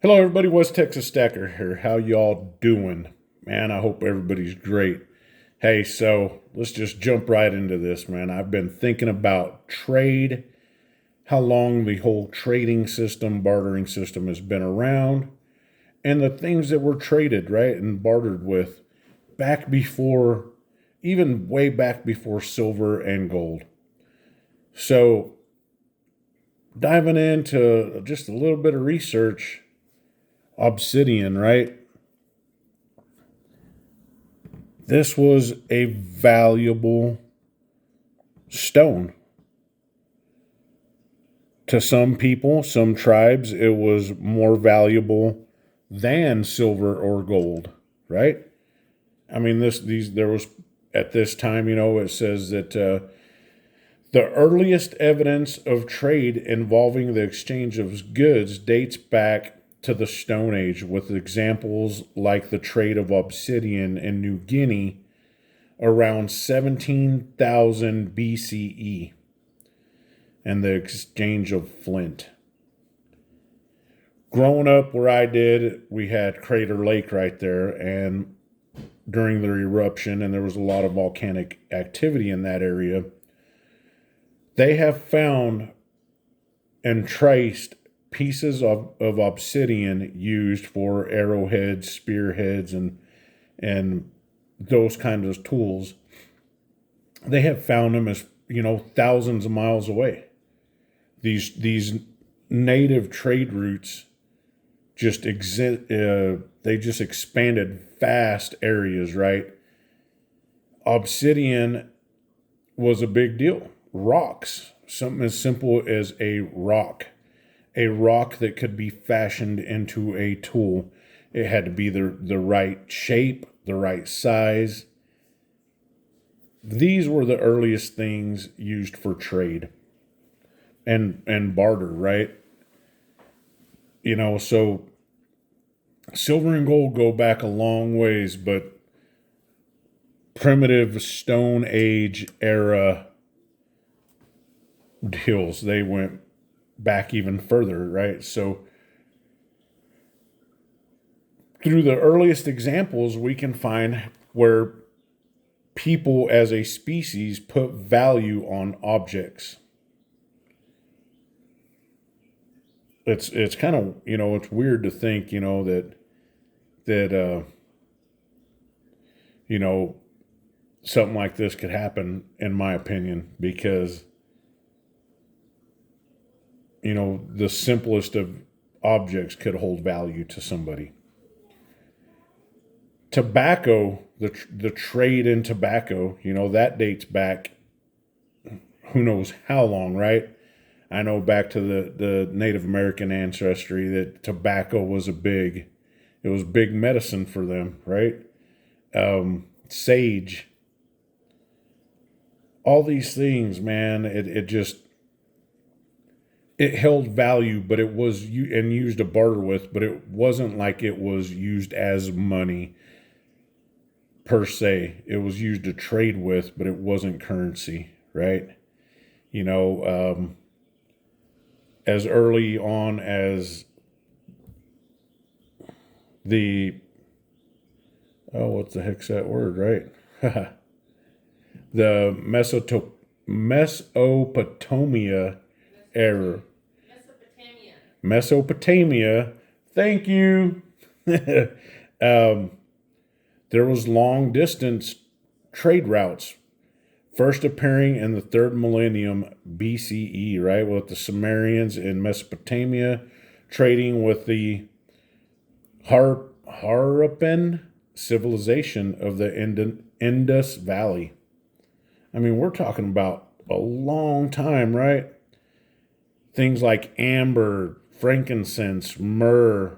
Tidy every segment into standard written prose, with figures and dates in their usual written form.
Hello, everybody. West Texas Stacker here. How y'all doing? Man, I hope everybody's great. Hey, so let's just jump right into this, man. I've been thinking about trade, how long the whole trading system, bartering system has been around, and the things that were traded, right, and bartered with back before, even way back before silver and gold. So, diving into just a little bit of research, obsidian, right? This was a valuable stone. To some people, some tribes, it was more valuable than silver or gold, right? I mean, there was at this time, it says that the earliest evidence of trade involving the exchange of goods dates back to the Stone Age, with examples like the trade of obsidian in New Guinea around 17,000 BCE and the exchange of flint. Growing up where I did, we had Crater Lake right there, and during the eruption, and there was a lot of volcanic activity in that area, they have found and traced pieces of obsidian used for arrowheads, spearheads, and those kinds of tools. They have found them as thousands of miles away. These native trade routes just exist. They just expanded vast areas, right? Obsidian was a big deal. Rocks, something as simple as a rock that could be fashioned into a tool. It had to be the right shape, the right size. These were the earliest things used for trade and barter, right? So silver and gold go back a long ways, but primitive Stone Age era deals, they went back even further, right? So through the earliest examples, we can find where people as a species put value on objects. It's kind of, it's weird to think, that you know something like this could happen, in my opinion, because the simplest of objects could hold value to somebody. Tobacco, the trade in tobacco, that dates back who knows how long, right? I know back to the Native American ancestry that tobacco was it was big medicine for them, right? Sage, all these things, man, it held value, but it was and used to barter with, but it wasn't like it was used as money per se. It was used to trade with, but it wasn't currency, right? You know, as early on as the what's the heck's that word, right? The Mesopotamia era. Mesopotamia. Thank you. um, there was long distance trade routes, first appearing in the third millennium BCE, right, with the Sumerians in Mesopotamia trading with the Harappan civilization of the Indus Valley. I mean, we're talking about a long time, right? Things like amber, frankincense, myrrh,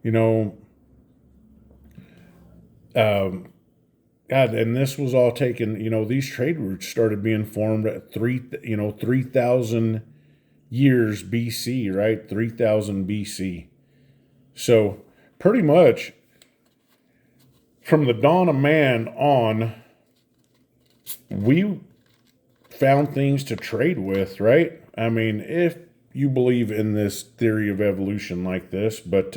you know, God, and this was all taken. These trade routes started being formed at 3,000 years BC, right? 3,000 BC. So pretty much from the dawn of man on, we found things to trade with, right? I mean, if you believe in this theory of evolution like this, but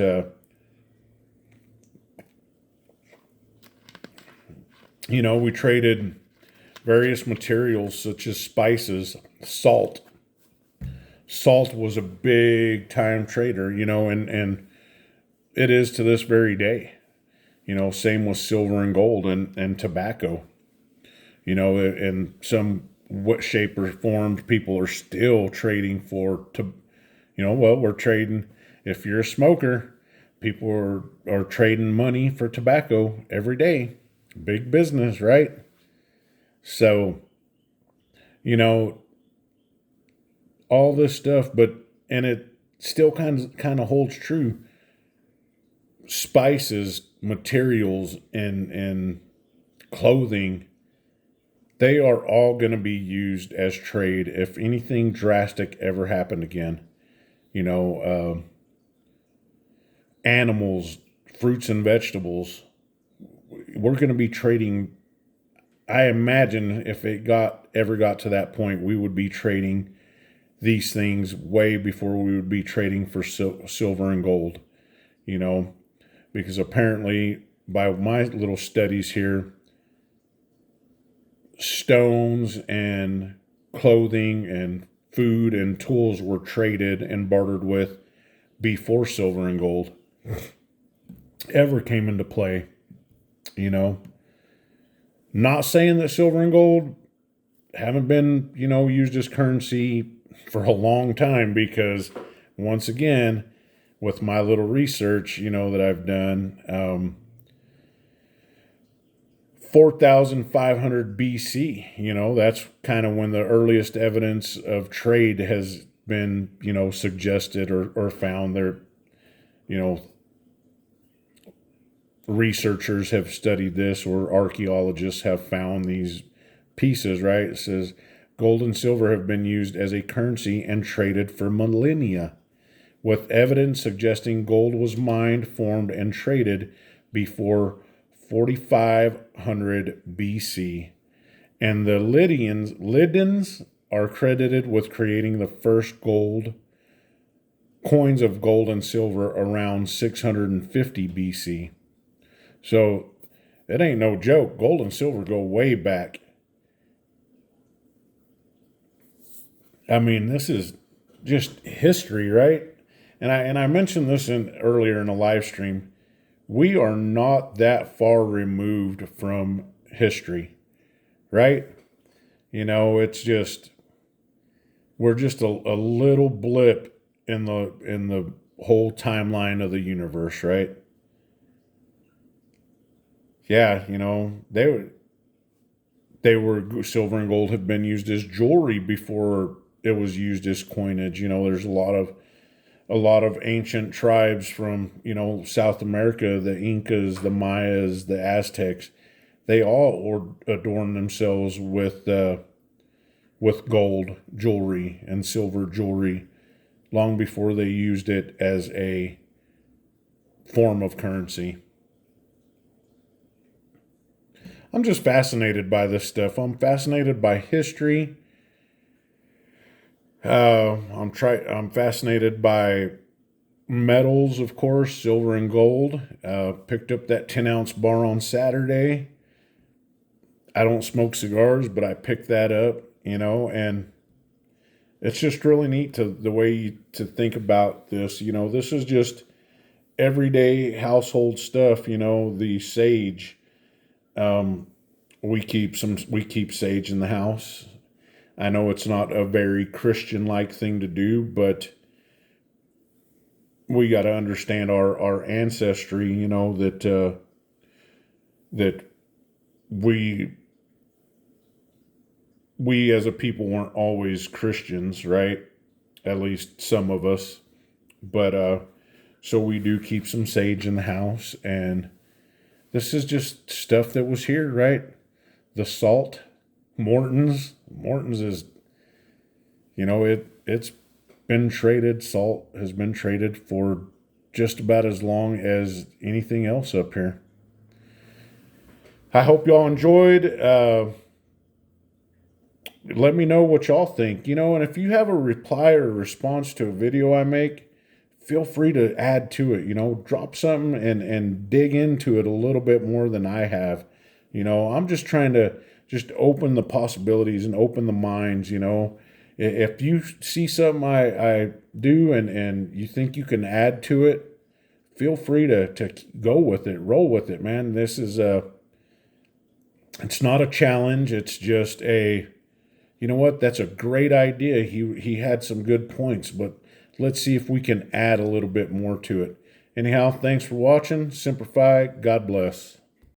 we traded various materials such as spices, salt. Salt was a big time trader, and it is to this very day. Same with silver and gold and tobacco. In some what shape or form, people are still trading we're trading. If you're a smoker, people are trading money for tobacco every day. Big business, right? So, you know, all this stuff, and it still kind of holds true. Spices, materials, and clothing, they are all going to be used as trade if anything drastic ever happened again. Animals, fruits and vegetables, we're going to be trading. I imagine if it ever got to that point, we would be trading these things way before we would be trading for silver and gold, because apparently by my little studies here, stones and clothing and food and tools were traded and bartered with before silver and gold ever came into play. Not saying that silver and gold haven't been, used as currency for a long time, because once again, with my little research, that I've done, 4,500 BC, that's kind of when the earliest evidence of trade has been, suggested or found there. Researchers have studied this, or archaeologists have found these pieces, right? It says gold and silver have been used as a currency and traded for millennia, with evidence suggesting gold was mined, formed, and traded before 4,500 BC. And the Lydians are credited with creating the first coins of gold and silver around 650 BC. So it ain't no joke. Gold and silver go way back. I mean, this is just history, right? And I mentioned this earlier in a live stream. We are not that far removed from history, right? It's just we're just a little blip in the whole timeline of the universe, right? Yeah, they were silver and gold had been used as jewelry before it was used as coinage. There's a lot of ancient tribes from, South America, the Incas, the Mayas, the Aztecs. They all adorn themselves with gold jewelry and silver jewelry long before they used it as a form of currency. I'm just fascinated by this stuff. I'm fascinated by history. I'm fascinated by metals, of course, silver and gold. Picked up that 10-ounce bar on Saturday. I don't smoke cigars, but I picked that up, and it's just really neat the way to think about this. This is just everyday household stuff. The sage. We keep sage in the house. I know it's not a very Christian-like thing to do, but we got to understand our ancestry. That we as a people weren't always Christians, right? At least some of us, but so we do keep some sage in the house, and this is just stuff that was here, right? The salt, Morton's is, it's been traded. Salt has been traded for just about as long as anything else up here. I hope y'all enjoyed. let me know what y'all think. And if you have a reply or a response to a video I make, feel free to add to it. Drop something and dig into it a little bit more than I have. I'm just trying to just open the possibilities and open the minds. If you see something I do and you think you can add to it, feel free to go with it, roll with it, man. This is it's not a challenge. It's just you know what? That's a great idea. He had some good points, but let's see if we can add a little bit more to it. Anyhow, thanks for watching. Simplify. God bless.